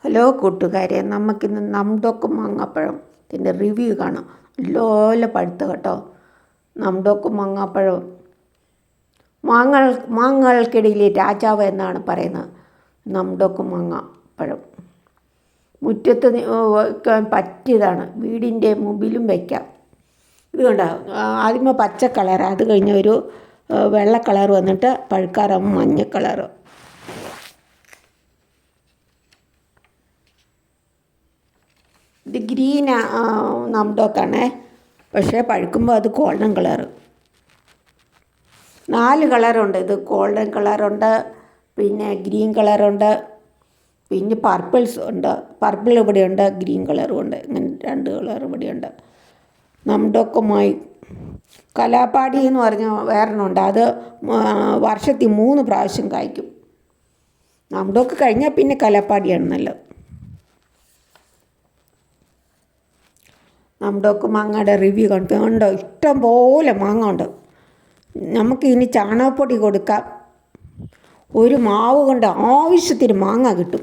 Hello കൂട്ടുകാരെ, നമുക്കിന്ന് നംഡോക്ക് മാങ്ങാപ്പഴത്തിൻ്റെ review കാണാം. നല്ലോല പഴുത്ത് കേട്ടോ. നംഡോക്ക് മാങ്ങാപ്പഴം മാങ്ങകൾക്കിടയിലെ രാജാവ് എന്നാണ് പറയുന്നത്. നംഡോക്ക് മാങ്ങാപ്പഴം മുറ്റത്ത് വയ്ക്കാൻ പറ്റിയതാണ്. വീടിൻ്റെ മുമ്പിലും വയ്ക്കാം. ഇത് കണ്ടോ, ആദ്യമേ പച്ച കളർ, അത് കഴിഞ്ഞ് ഒരു വെള്ള കളർ വന്നിട്ട് പഴുക്കാറാകുമ്പോൾ മഞ്ഞ കളറ്. ഇത് ഗ്രീൻ നംഡോക്കാണേ, പക്ഷേ പഴുക്കുമ്പോൾ അത് ഗോൾഡൻ കളറ്. 4 കളറുണ്ട്. ഇത് ഗോൾഡൻ കളറുണ്ട്, പിന്നെ ഗ്രീൻ കളറുണ്ട്, പിന്നെ പർപ്പിൾസ് ഉണ്ട്. പർപ്പിൾ ഇവിടെയുണ്ട്, ഗ്രീൻ കളറും ഉണ്ട്. ഇങ്ങനെ 2 കളർ ഇവിടെയുണ്ട്. നംഡോക്കുമായി കലാപ്പാടി എന്ന് പറഞ്ഞ വേറെണ്ണമുണ്ട്. അത് വർഷത്തിൽ 3 പ്രാവശ്യം കായ്ക്കും. നംഡോക്ക് കഴിഞ്ഞാൽ പിന്നെ കലാപ്പാടിയാണ് നല്ലത്. നംഡോക്ക് മാങ്ങയുടെ റിവ്യൂ കണ്ടോ. ഇഷ്ടം പോലെ മാങ്ങ ഉണ്ട്. നമുക്ക് ഇനി ചാണകപ്പൊടി കൊടുക്കാം. ഒരു മാവ് കൊണ്ട് ആവശ്യത്തിന് മാങ്ങ കിട്ടും.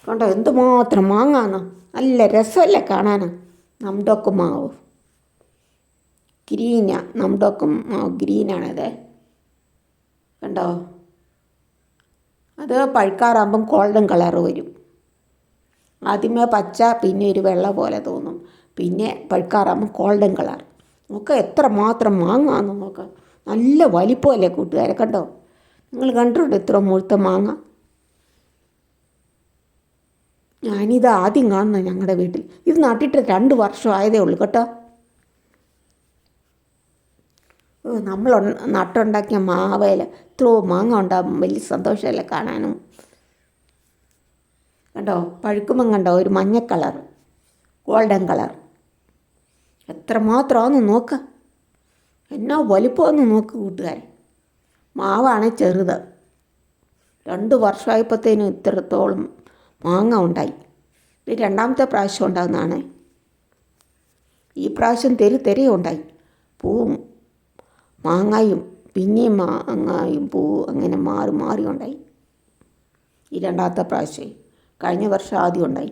കണ്ടോ എന്തുമാത്രം മാങ്ങാന്ന്. നല്ല രസമല്ലേ കാണാൻ. നംഡോക്ക് മാവ് നംഡോക്ക് മാവ് ഗ്രീനാണത്. കണ്ടോ, അത് പഴുക്കാറാകുമ്പം ഗോൾഡൻ കളറ് വരും. ആദ്യമേ പച്ച, പിന്നെ ഒരു വെള്ള പോലെ തോന്നും, പിന്നെ പഴുക്കാറാകുമ്പോൾ ഗോൾഡൻ കളർ. നോക്കുക എത്ര മാത്രം മാങ്ങാന്ന് നോക്കാം. നല്ല വലിപ്പമല്ലേ കൂട്ടുകാരെ. കണ്ടോ, നിങ്ങൾ കണ്ടിട്ടുണ്ടോ ഇത്ര മുഴുത്ത മാങ്ങ? ഞാനിത് ആദ്യം കാണുന്നത് ഞങ്ങളുടെ വീട്ടിൽ. ഇത് നട്ടിട്ട് 2 വർഷം ആയതേ ഉള്ളൂ കേട്ടോ. നമ്മൾ നട്ടുണ്ടാക്കിയ മാവേല ഇത്രയോ മാങ്ങ ഉണ്ടാകും. വലിയ സന്തോഷമല്ലേ കാണാനും. കണ്ടോ, പഴുക്കുമ്പം കണ്ടോ ഒരു മഞ്ഞ കളർ, ഗോൾഡൻ കളർ. എത്രമാത്രമാണെന്ന് നോക്ക്. എന്നാ വലിപ്പമെന്ന് നോക്ക് കൂട്ടുകാരെ. മാവാണ് ചെറുത്. 2 വർഷമായപ്പോഴത്തേനും ഇത്രത്തോളം മാങ്ങ ഉണ്ടായി. ഇത് 2ാമത്തെ പ്രാവശ്യം ഉണ്ടാകുന്നതാണ്. ഈ പ്രാവശ്യം തെരയും ഉണ്ടായി. പൂവും മാങ്ങായും പിന്നെയും മാങ്ങായും പൂവും അങ്ങനെ മാറി മാറി ഉണ്ടായി. ഈ 2ാമത്തെ പ്രാവശ്യം. കഴിഞ്ഞ വർഷം ആദ്യം ഉണ്ടായി.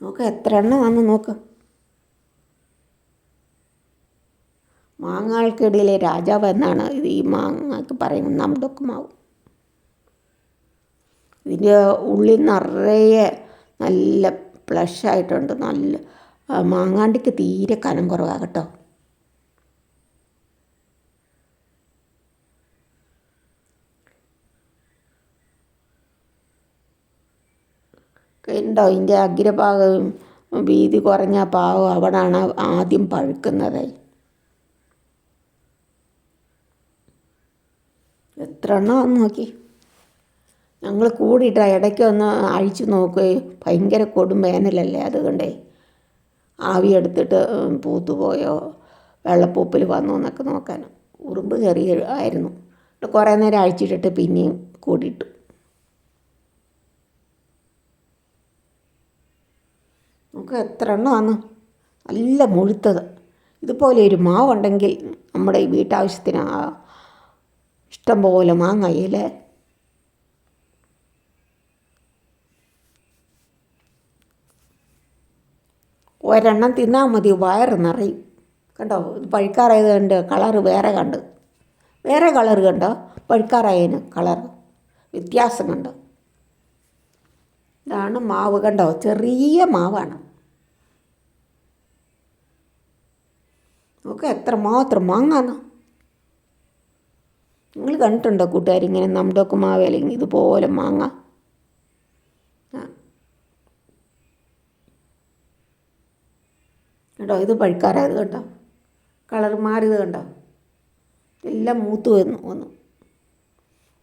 നോക്ക് എത്ര എണ്ണമാണെന്ന് നോക്ക്. മാങ്ങകൾക്കിടയിലെ രാജാവ് എന്നാണ് ഇത് ഈ മാങ്ങക്ക് പറയുന്നത്. നംഡോക്ക് മാവ്. ഇതിൻ്റെ ഉള്ളിൽ നിറയെ നല്ല ഫ്ലഷായിട്ടുണ്ട്. നല്ല മാങ്ങാണ്ടിക്ക് തീരെ കനം കുറവാണ് കേട്ടോ. ഉണ്ടോ, ഇതിൻ്റെ അഗ്രഭാഗം വീതി കുറഞ്ഞ ഭാഗം അവിടാണ് ആദ്യം പഴുക്കുന്നത്. എത്ര എണ്ണമാണെന്ന് നോക്കി. ഞങ്ങൾ കൂടിയിട്ട ഇടയ്ക്ക് ഒന്ന് അഴിച്ചു നോക്കുകയും, ഭയങ്കര കൊടും വേനലല്ലേ, അതുകൊണ്ടേ ആവി എടുത്തിട്ട് പൂത്തുപോയോ വെള്ളപ്പൂപ്പിൽ വന്നോ എന്നൊക്കെ നോക്കാൻ. ഉറുമ്പ് കയറി ആയിരുന്നു. കുറേ നേരം അഴിച്ചിട്ടിട്ട് പിന്നെയും കൂടിയിട്ടു. നമുക്ക് എത്ര എണ്ണമാണ്. നല്ല മുഴുത്തത്. ഇതുപോലെ ഒരു മാവുണ്ടെങ്കിൽ നമ്മുടെ ഈ വീട്ടാവശ്യത്തിന് ഇഷ്ടം പോലെ മാങ്ങയില്ലേ. ഒരെണ്ണം തിന്നാൽ മതി, വയറ് നിറയും. കണ്ടോ, ഇത് പഴുക്കാറായത് കണ്ട് കളറ് വേറെ കളറ് കണ്ടോ. പഴുക്കാറായതിന് കളർ വ്യത്യാസം കണ്ടോ. ഇതാണ് മാവ്. കണ്ടോ, ചെറിയ മാവാണ്. നോക്കുക എത്ര മാത്രം മാങ്ങാന്ന്. നിങ്ങൾ കണ്ടിട്ടുണ്ടോ കൂട്ടുകാർ ഇങ്ങനെ നംഡോക്ക് മാവ് അല്ലെങ്കിൽ ഇതുപോലെ മാങ്ങ? കേട്ടോ, ഇത് പഴുക്കാറായത് കണ്ടോ, കളർ മാറിയത് കണ്ടോ. എല്ലാം മൂത്ത് വന്നു.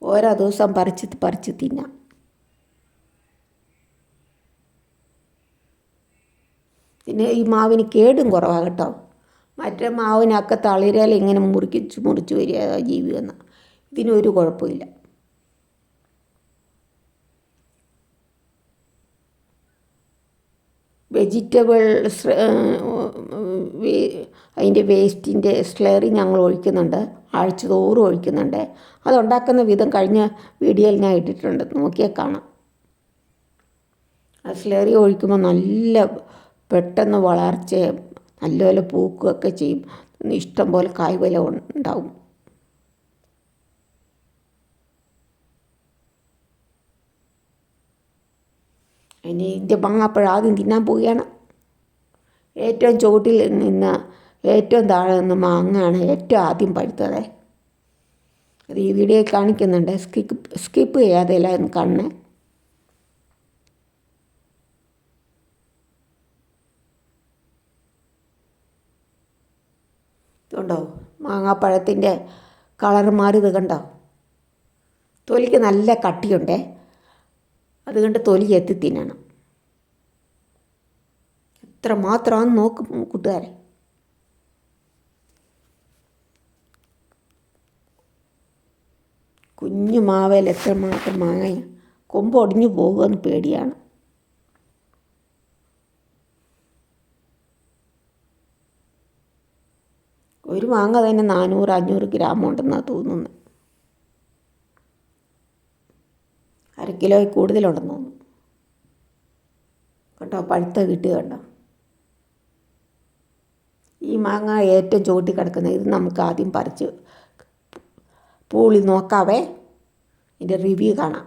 ഓരോ ദിവസം പറിച്ച് തിന്നാം. പിന്നെ ഈ മാവിന് കേടും കുറവാണ് കേട്ടോ. മറ്റേ മാവിനൊക്കെ തളിരയില ഇങ്ങനെ മുറിച്ച് വരിക ജീവി വന്ന. ഇതിനൊരു കുഴപ്പമില്ല. വെജിറ്റബിൾ അതിൻ്റെ വേസ്റ്റിൻ്റെ സ്ലറി ഞങ്ങൾ ഒഴിക്കുന്നുണ്ട്, ആഴ്ച തോറും ഒഴിക്കുന്നുണ്ട്. അതുണ്ടാക്കുന്ന വിധം കഴിഞ്ഞ വീഡിയോയിൽ ഞാൻ ഇട്ടിട്ടുണ്ട്, നോക്കിയാൽ കാണാം. ആ സ്ലറി ഒഴിക്കുമ്പോൾ നല്ല പെട്ടെന്ന് വളർച്ചയും നല്ലപോലെ പൂക്കുകയൊക്കെ ചെയ്യും. ഇഷ്ടം പോലെ കായ്വല ഉണ്ടാവും. ഇനി ഇതിൻ്റെ മാങ്ങാപ്പഴം ആദ്യം തിന്നാൻ പോവുകയാണ്. ഏറ്റവും ചുവട്ടിൽ നിന്ന് ഏറ്റവും താഴെ നിന്ന് മാങ്ങയാണ് ഏറ്റവും ആദ്യം പഴുത്തത്. അത് ഈ വീഡിയോയിൽ കാണിക്കുന്നുണ്ട്, സ്കിപ്പ് ചെയ്യാതെ എല്ലാവരും കാണണേ. ഇതുണ്ടോ മാങ്ങാപ്പഴത്തിൻ്റെ കളർ മാറിയത് കണ്ടോ? തൊലിക്ക് നല്ല കട്ടിയുണ്ടേ, അതുകൊണ്ട് തൊലി എത്തി തിന്നണം. എത്ര മാത്രമാണെന്ന് നോക്കും കൂട്ടുകാരെ. കുഞ്ഞു മാവേൽ എത്രമാത്രം മാങ്ങ, കൊമ്പ് ഒടിഞ്ഞു പോകുമെന്ന് പേടിയാണ്. ഒരു മാങ്ങ തന്നെ 400-500 ഗ്രാം ഉണ്ടെന്നാണ് തോന്നുന്നത്. 1/2 കിലോയിൽ കൂടുതലുണ്ടെന്ന് തോന്നുന്നു. കേട്ടോ, പഴുത്ത കിട്ടുക കണ്ടോ? ഈ മാങ്ങ ഏറ്റവും ചുവട്ടി കിടക്കുന്നത്. ഇത് നമുക്ക് ആദ്യം പറിച്ച് പൂളി നോക്കാവേ, ഇതിൻ്റെ റിവ്യൂ കാണാം.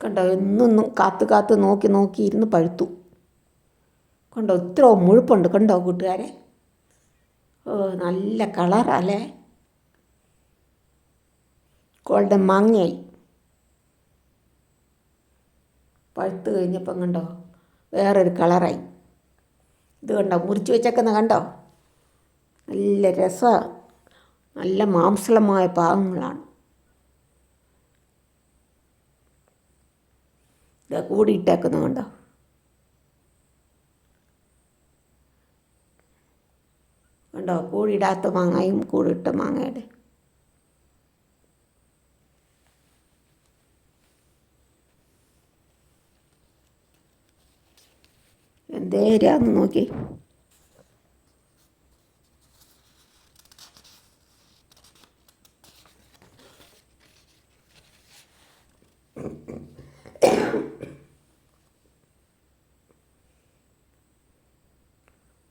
കണ്ടോ, എന്നൊന്നും കാത്ത് നോക്കി ഇരുന്ന് പഴുത്തു. കണ്ടോ, ഇത്ര മുഴുപ്പുണ്ട് കണ്ടോ കൂട്ടുകാരെ? നല്ല കളറല്ലേ, ഗോൾഡൻ മാങ്ങയായി. പഴുത്ത് കഴിഞ്ഞപ്പം കണ്ടോ വേറൊരു കളറായി. ഇത് കണ്ടോ, മുറിച്ച് വെച്ചേക്കുന്ന കണ്ടോ? നല്ല രസമാണ്, നല്ല മാംസളമായ ഭാഗങ്ങളാണ്. ഇത് കൂടിയിട്ടേക്കുന്ന കണ്ടോ? കണ്ടോ, കൂടിയിടാത്ത മാങ്ങയും കൂടിയിട്ട മാങ്ങയുടെ. എന്തേരാന്ന് നോക്കി.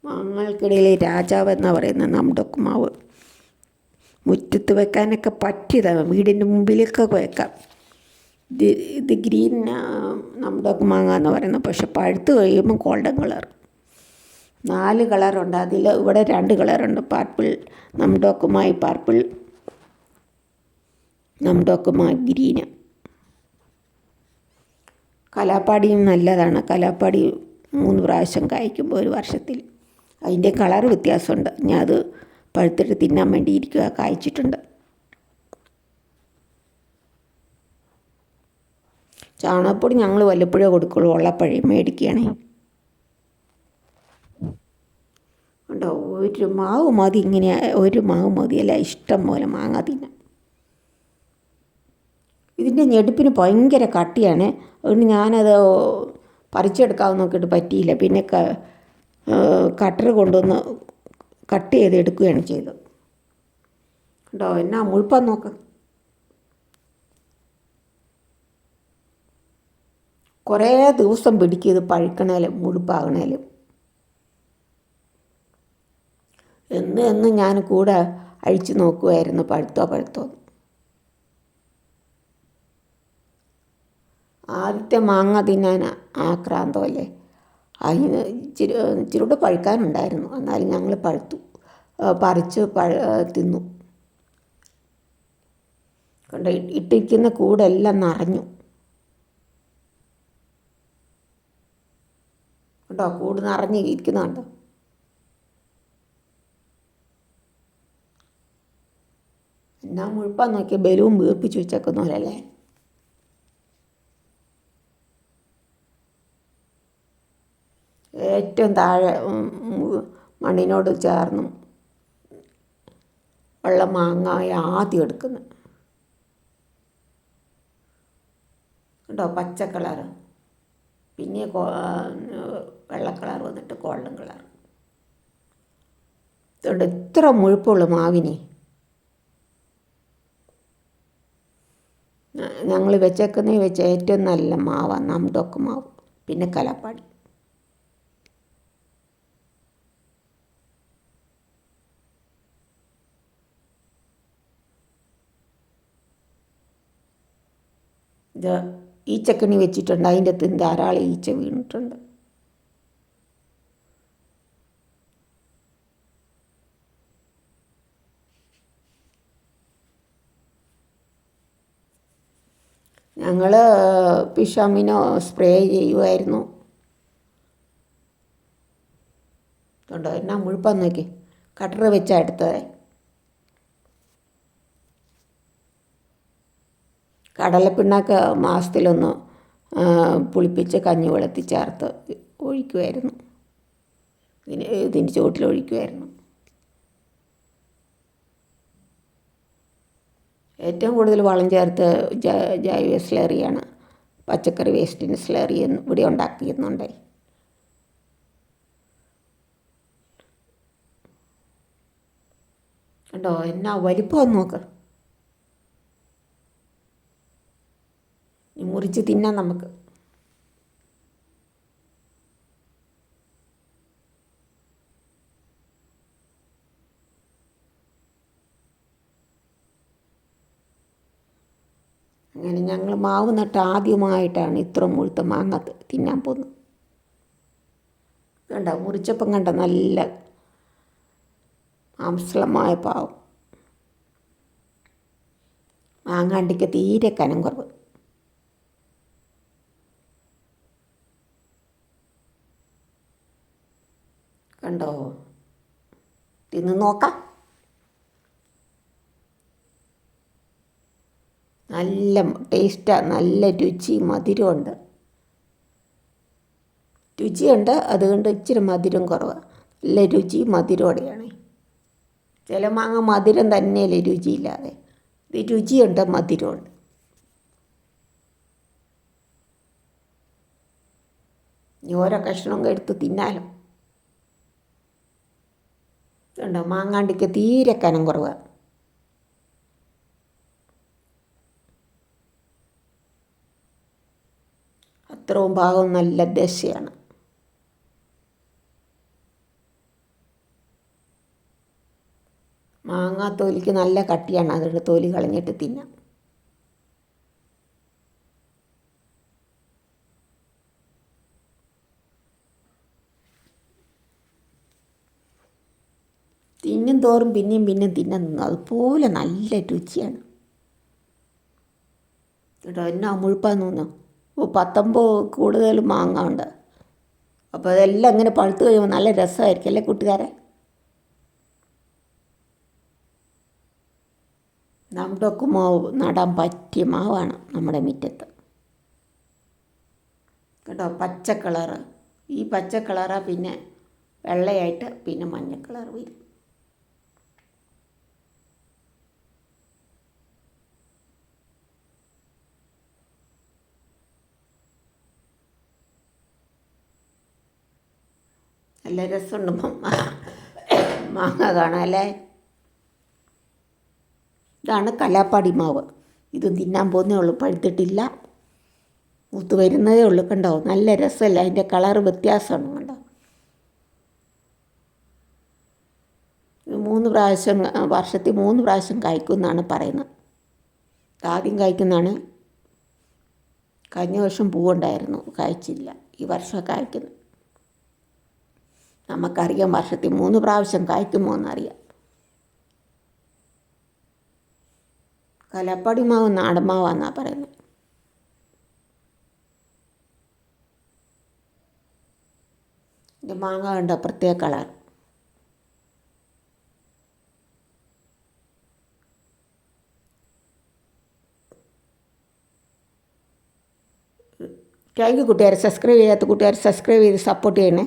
മാങ്ങകൾക്കിടയിൽ രാജാവ് എന്നാണ് പറയുന്നത് നമ്മുടെ മാവ്. മുറ്റത്ത് വെക്കാനൊക്കെ പറ്റിയതാണ്, വീടിൻ്റെ മുമ്പിലൊക്കെ വെക്കാം. ഇത് ഗ്രീൻ നമ്മുടെ മാങ്ങ എന്ന് പറയുന്നത്. പക്ഷെ പഴുത്ത് കഴിയുമ്പോൾ ഗോൾഡൻ കളർ. 4 കളറുണ്ട്. അതിൽ ഇവിടെ 2 കളറുണ്ട്, പർപ്പിൾ നമ്മുടെ പർപ്പിൾ, നമ്മുടെ ഗ്രീന്. കലാപ്പാടിയും നല്ലതാണ്. കലാപ്പാടി 3 പ്രാവശ്യം കായ്ക്കുമ്പോൾ ഒരു വർഷത്തിൽ. അതിൻ്റെ കളർ വ്യത്യാസമുണ്ട്. ഞാൻ അത് പഴുത്തിട്ട് തിന്നാൻ വേണ്ടി ഇരിക്കുക, കായ്ച്ചിട്ടുണ്ട്. ചാണകപ്പൊടി ഞങ്ങൾ വല്ലപ്പോഴേ കൊടുക്കുള്ളൂ, ഉള്ളപ്പോഴേ മേടിക്കുകയാണേ. ഉണ്ടോ, ഒരു മാവ് മതി, ഇങ്ങനെ ഒരു മാവ് മതിയല്ല, ഇഷ്ടം പോലെ മാങ്ങ തിന്നാം. ഇതിൻ്റെ ഞെടുപ്പിന് ഭയങ്കര കട്ടിയാണ്, അതുകൊണ്ട് ഞാനത് പറിച്ചെടുക്കാമെന്ന് നോക്കിയിട്ട് പറ്റിയില്ല. പിന്നെ കട്ടർ കൊണ്ടുവന്ന് കട്ട് ചെയ്ത് എടുക്കുകയാണ് ചെയ്തത്. കേട്ടോ, എന്നാ മുഴുപ്പാൻ നോക്ക്. കുറേ ദിവസം പിടിക്കും ഇത് പഴുക്കണേലും മുഴുപ്പാകണേലും. എന്ന് ഞാൻ കൂടെ അഴിച്ചു നോക്കുമായിരുന്നു പഴുത്തോ. ആദ്യത്തെ മാങ്ങ തിന്നാൻ ആക്രാന്തമല്ലേ, അതിന് ഇച്ചിരൂടെ പഴുക്കാനുണ്ടായിരുന്നു. എന്നാലും ഞങ്ങൾ പറിച്ച് തിന്നു. കണ്ടോ, ഇട്ടിരിക്കുന്ന കൂടെല്ലാം നിറഞ്ഞു. കണ്ടോ, കൂട് നിറഞ്ഞ് ഇരിക്കുന്നുണ്ടോ? എന്നാ മുഴുപ്പാൻ നോക്കിയ ബലൂൺ വീർപ്പിച്ച് വെച്ചേക്കുന്ന പോലല്ലേ. ഏറ്റവും താഴെ മണ്ണിനോട് ചേർന്നും ഉള്ള മാങ്ങ ആദ്യം എടുക്കുന്നത്. കണ്ടോ പച്ച കളറ്, പിന്നെ വെള്ള കളർ വന്നിട്ട് ഗോൾഡൻ കളർ. അതുകൊണ്ട് ഇത്ര മുഴുപ്പുള്ളൂ മാവിനെ. ഞങ്ങൾ വെച്ചേക്കുന്നതിൽ വെച്ച ഏറ്റവും നല്ല മാവാണ് നാംഡോക്ക് മാവ്, പിന്നെ കലാപ്പാടി. ഇത് ഈച്ചക്കണി വെച്ചിട്ടുണ്ട്, അതിൻ്റെ അകത്ത് ധാരാളം ഈച്ച വീണിട്ടുണ്ട്. ഞങ്ങൾ പിഷാമിനോ സ്പ്രേ ചെയ്യുമായിരുന്നു. കണ്ടോ എന്നാ മുഴുപ്പാന്ന് നോക്കി, കട്ടർ വെച്ചാണ് എടുത്തത്. കടലപ്പിണ്ണാക്ക് മാസത്തിലൊന്ന് പുളിപ്പിച്ച് കഞ്ഞിവെള്ളത്തിൽ ചേർത്ത് ഒഴിക്കുമായിരുന്നു, ഇതിൻ്റെ ചുവട്ടിൽ ഒഴിക്കുമായിരുന്നു. ഏറ്റവും കൂടുതൽ വളം ചേർത്ത് ജൈവ സ്ലറിയാണ്, പച്ചക്കറി വേസ്റ്റിന് സ്ലറി ഇവിടെ ഉണ്ടാക്കിയിരുന്നുണ്ടേ. കണ്ടോ എന്നാ വലിപ്പം നോക്ക്. മുറിച്ച് തിന്നാം നമുക്ക്. അങ്ങനെ ഞങ്ങൾ മാവ് നട്ട് ആദ്യമായിട്ടാണ് ഇത്ര മുഴുത്ത മാങ്ങ തിന്നാൻ പോകുന്നത്. കണ്ടോ മുറിച്ചപ്പം കണ്ട നല്ല മാംസളമായ പാവം. മാങ്ങാണ്ടിക്ക് തീരെ കനം കുറവ്. കണ്ടോ, തിന്ന് നോക്കാം. നല്ല ടേസ്റ്റാണ്, നല്ല രുചി മധുരമുണ്ട്. രുചിയുണ്ട്, അതുകൊണ്ട് ഇച്ചിരി മധുരം കുറവാണ്. നല്ല രുചി മധുരമോടെയാണ്. ചില മാങ്ങ മധുരം തന്നെയല്ലേ രുചിയില്ലാതെ, ഇത് രുചിയുണ്ട് മധുരമുണ്ട്. ഇനി ഓരോ കഷ്ണം എടുത്ത് തിന്നാലോ. കണ്ടോ മാങ്ങാണ്ടിക്ക് തീരെ കനം കുറവാണ്. അത്രയും ഭാഗം നല്ല ദശയാണ്. മാങ്ങാ തൊലിക്ക് നല്ല കട്ടിയാണ്, അതുകൊണ്ട് തൊലി കളഞ്ഞിട്ട് തിന്നാം. തിന്നും തോറും പിന്നെയും പിന്നെയും തിന്നാൻ അതുപോലെ നല്ല രുചിയാണ് കേട്ടോ. എന്നാ മുഴുപ്പാന്ന് തോന്നുന്നു. 19 കൂടുതൽ മാങ്ങ ഉണ്ട്. അപ്പോൾ അതെല്ലാം ഇങ്ങനെ പഴുത്ത് കഴിയുമ്പോൾ നല്ല രസമായിരിക്കും അല്ലേ കൂട്ടുകാരെ. നമ്മുടെയൊക്കെ മാവ് നടാൻ പറ്റിയ മാവാണ് നമ്മുടെ മുറ്റത്ത് കേട്ടോ. പച്ച കളറ്, ഈ പച്ച കളറാണ് പിന്നെ വെള്ളയായിട്ട് പിന്നെ മഞ്ഞ കളർ വരും. നല്ല രസമുണ്ട് മാങ്ങ കാണാൻ അല്ലേ. ഇതാണ് കലാപ്പാടി മാവ്. ഇത് തിന്നാൻ പോകുന്നേ ഉള്ളൂ, പഴുത്തിട്ടില്ല, മൂത്ത് വരുന്നതേ ഉള്ളൂ. കണ്ടോ നല്ല രസമല്ല, അതിൻ്റെ കളറ് വ്യത്യാസമാണ്. കണ്ടോ 3 പ്രാവശ്യം വർഷത്തിൽ 3 പ്രാവശ്യം കായ്ക്കുമെന്നാണ് പറയുന്നത്. ആദ്യം കായ്ക്കുന്നതാണ്. കഴിഞ്ഞ വർഷം പൂവുണ്ടായിരുന്നു, കായ്ച്ചില്ല. ഈ വർഷം കായ്ക്കുന്നു. നമുക്കറിയാം വർഷത്തിൽ 3 പ്രാവശ്യം കായ്ക്കുമോ എന്നറിയാം. കലപ്പാടി മാവ് നാടൻ മാവാന്നാണ് പറയുന്നത്. ഇത് മാങ്ങ കണ്ട പ്രത്യേക കളർ. താങ്ക് യു കൂട്ടുകാർ. സബ്സ്ക്രൈബ് ചെയ്യാത്ത കൂട്ടുകാർ സബ്സ്ക്രൈബ് ചെയ്ത് സപ്പോർട്ട് ചെയ്യണേ.